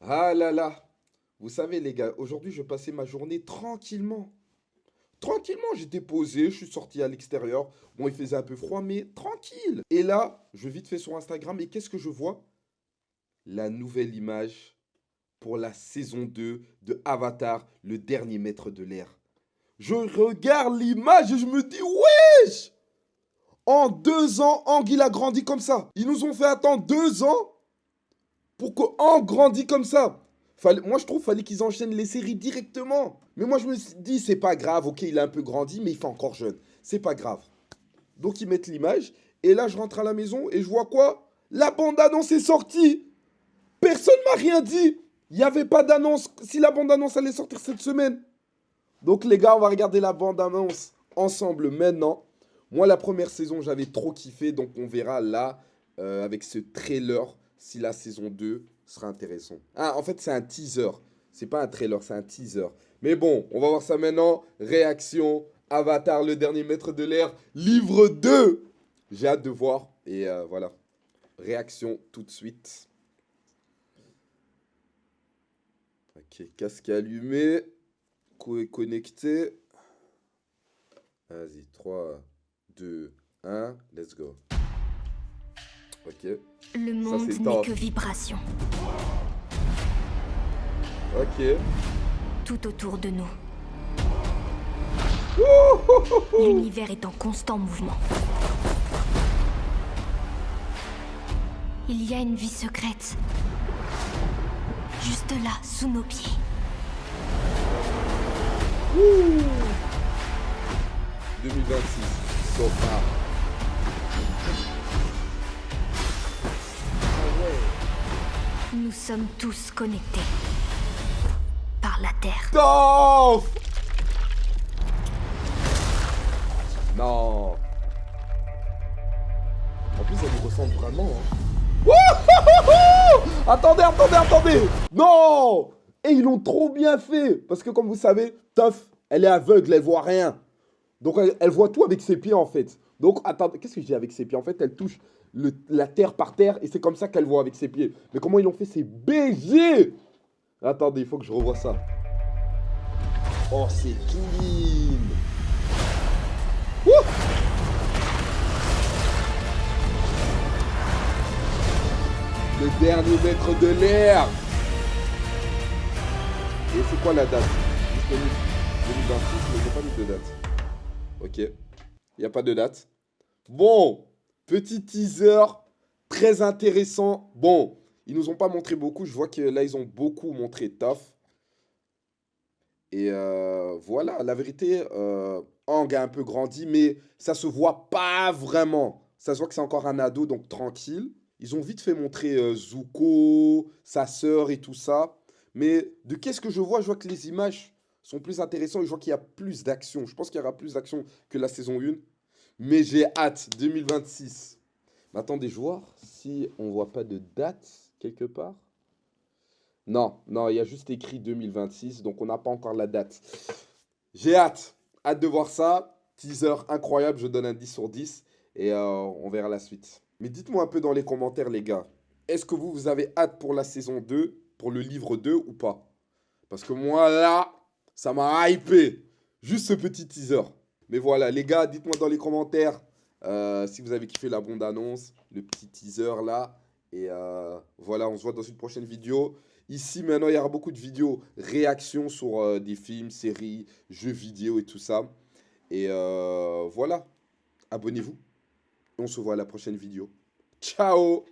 Ah là là, vous savez les gars, aujourd'hui je passais ma journée tranquillement. Tranquillement, j'étais posé, je suis sorti à l'extérieur. Bon, il faisait un peu froid, mais tranquille. Et là, je vite fait sur Instagram et qu'est-ce que je vois? La nouvelle image pour la saison 2 de Avatar, le dernier maître de l'air. Je regarde l'image et je me dis, wesh! En 2 ans, Ang, il a grandi comme ça. Ils nous ont fait attendre 2 ans pour que Ang grandit comme ça. Moi, je trouve qu'il fallait qu'ils enchaînent les séries directement. Mais moi, je me suis dit, c'est pas grave, ok, il a un peu grandi, mais il fait encore jeune. C'est pas grave. Donc, ils mettent l'image. Et là, je rentre à la maison et je vois quoi? La bande-annonce est sortie. Personne m'a rien dit. Il n'y avait pas d'annonce. Si la bande-annonce allait sortir cette semaine. Donc, les gars, on va regarder la bande-annonce ensemble maintenant. Moi, la première saison, j'avais trop kiffé. Donc, on verra là, avec ce trailer, si la saison 2 sera intéressant. Ah, en fait, c'est un teaser. C'est pas un trailer, c'est un teaser. Mais bon, on va voir ça maintenant. Réaction, Avatar, le dernier maître de l'air, livre 2. J'ai hâte de voir. Et voilà. Réaction tout de suite. Ok, casque allumé. Co est connecté. Vas-y, 3, 2, 1, let's go. Ok, Le ça monde c'est n'est top. que vibration, Ok. tout autour de nous. Wouhouhouhou. L'univers est en constant mouvement. Il y a une vie secrète. Juste là, sous nos pieds. Ouh. 2026, so far. Nous sommes tous connectés. Par la Terre. Top. Non. En plus, elle nous ressemble vraiment. Hein. Wouhouhouhou. Attendez. Non. Et ils l'ont trop bien fait. Parce que comme vous savez, Toph, elle est aveugle, elle voit rien. Donc elle voit tout avec ses pieds en fait. Donc attends, qu'est-ce que je dis avec ses pieds? En fait, elle touche la terre par terre et c'est comme ça qu'elle voit avec ses pieds. Mais comment ils l'ont fait? C'est BG. Attendez, il faut que je revoie ça. Oh, c'est clean. Wouh. Le dernier maître de l'air. Et c'est quoi la date? Disponible 2026, mais j'ai pas mis de date. Ok, il n'y a pas de date. Bon, petit teaser, très intéressant. Bon, ils nous ont pas montré beaucoup. Je vois que là, ils ont beaucoup montré Toph. Et voilà, la vérité, Aang a un peu grandi, mais ça se voit pas vraiment. Ça se voit que c'est encore un ado, donc tranquille. Ils ont vite fait montrer Zuko, sa sœur et tout ça. Mais de qu'est-ce que je vois? Je vois que les images sont plus intéressantes et je vois qu'il y a plus d'action. Je pense qu'il y aura plus d'action que la saison 1. Mais j'ai hâte, 2026. Mais attendez, je vois si on voit pas de date quelque part. Non, il y a juste écrit 2026, donc on n'a pas encore la date. J'ai hâte de voir ça. Teaser incroyable, je donne un 10 sur 10 et on verra la suite. Mais dites-moi un peu dans les commentaires, les gars. Est-ce que vous avez hâte pour la saison 2, pour le livre 2 ou pas? Parce que moi, là, ça m'a hypé. Juste ce petit teaser. Mais voilà, les gars, dites-moi dans les commentaires si vous avez kiffé la bande-annonce, le petit teaser là. Et voilà, on se voit dans une prochaine vidéo. Ici, maintenant, il y aura beaucoup de vidéos réactions sur des films, séries, jeux vidéo et tout ça. Et voilà, abonnez-vous. On se voit à la prochaine vidéo. Ciao!